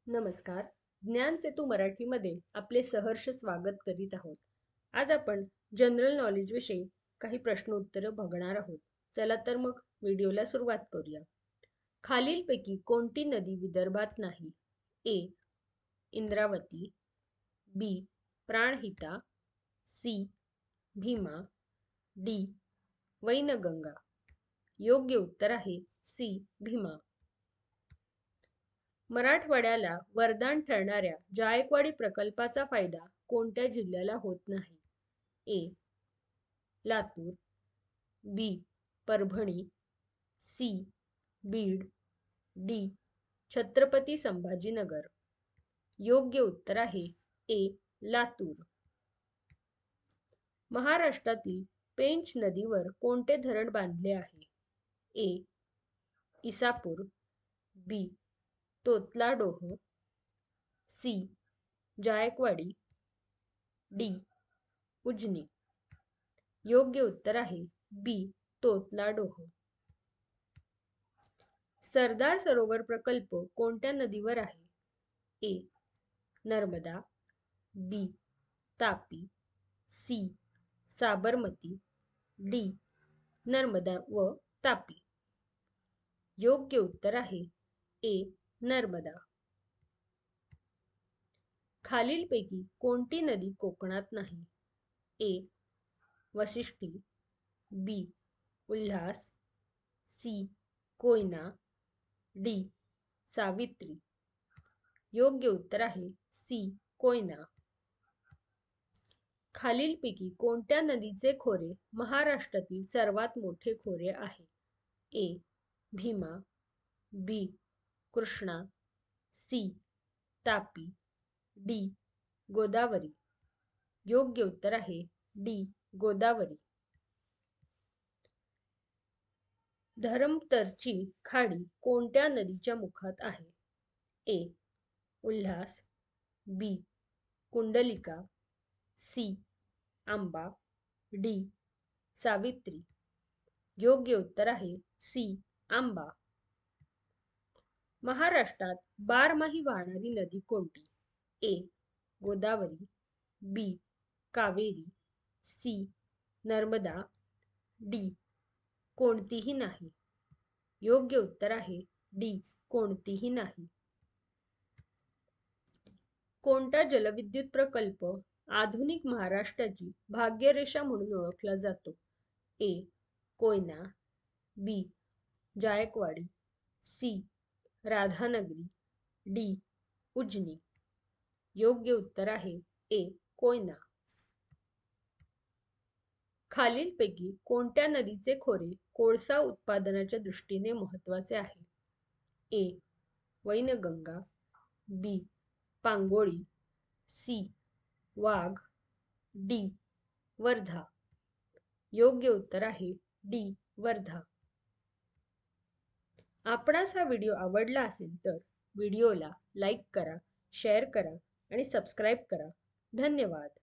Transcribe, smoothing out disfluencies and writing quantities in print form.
नमस्कार. ज्ञान सेतू मराठीमध्ये आपले सहर्ष स्वागत करीत आहोत. आज आपण जनरल नॉलेज विषयी काही प्रश्न उत्तर बघणार आहोत. चला तर मग व्हिडिओला सुरुवात करूया. खालीलपैकी कोणती नदी विदर्भात नाही? ए. इंद्रावती, बी. प्राणहिता, सी. भीमा, डी. वैनगंगा. योग्य उत्तर आहे सी. भीमा. मराठवाड्याला वरदान ठरणाऱ्या जायकवाडी प्रकल्पाचा फायदा कोणत्या जिल्ह्याला होत नाही? ए. लातूर, बी. परभणी, सी. बीड, डी. छत्रपती संभाजीनगर. योग्य उत्तर आहे ए. लातूर. महाराष्ट्रातील पेंच नदीवर कोणते धरण बांधले आहे? ए. इसापूर, बी. तोतलाडोह, सी. जायकवाडी, डी. उजनी. योग्य उत्तर आहे बी. तोतलाडोह. सरदार सरोवर प्रकल्प कोणत्या नदीवर आहे? ए. नर्मदा, बी. तापी, सी. साबरमती, डी. नर्मदा व तापी. योग्य उत्तर आहे ए. नर्मदा. खालीलपैकी कोणती नदी कोकणात नाही? ए. वशिष्ठी, बी. उल्हास, सी. कोयना, डी. सावित्री. योग्य उत्तर आहे सी. कोयना. खालीलपैकी कोणत्या नदीचे खोरे महाराष्ट्रातील सर्वात मोठे खोरे आहे? ए. भीमा, बी. कृष्णा, सी. तापी, डी. गोदावरी. योग्य उत्तर आहे डी. गोदावरी. धरमतरची खाडी कोणत्या नदीच्या मुखात आहे? ए. उल्हास, बी. कुंडलिका, सी. आंबा, डी. सावित्री. योग्य उत्तर आहे सी. आंबा. महाराष्ट्रात बारमाही वाहणारी नदी कोणती? ए. गोदावरी, बी. कावेरी, सी. नर्मदा, डी. कोणतीही नाही. योग्य उत्तर आहे डी. कोणतीही नाही. कोणता जलविद्युत प्रकल्प आधुनिक महाराष्ट्राची भाग्यरेषा म्हणून ओळखला जातो? ए. कोयना, बी. जायकवाडी, सी. राधानगरी, डी. उजनी. योग्य उत्तर आहे ए. कोयना. खालीलपैकी कोणत्या नदीचे खोरे कोळसा उत्पादनाच्या दृष्टीने महत्त्वाचे आहे? ए. वैनगंगा, बी. पांगोळी, सी. वाघ, डी. वर्धा. योग्य उत्तर आहे डी. वर्धा. आपणास हा व्हिडिओ आवडला असेल तर व्हिडिओला लाईक करा, शेअर करा आणि सबस्क्राईब करा. धन्यवाद.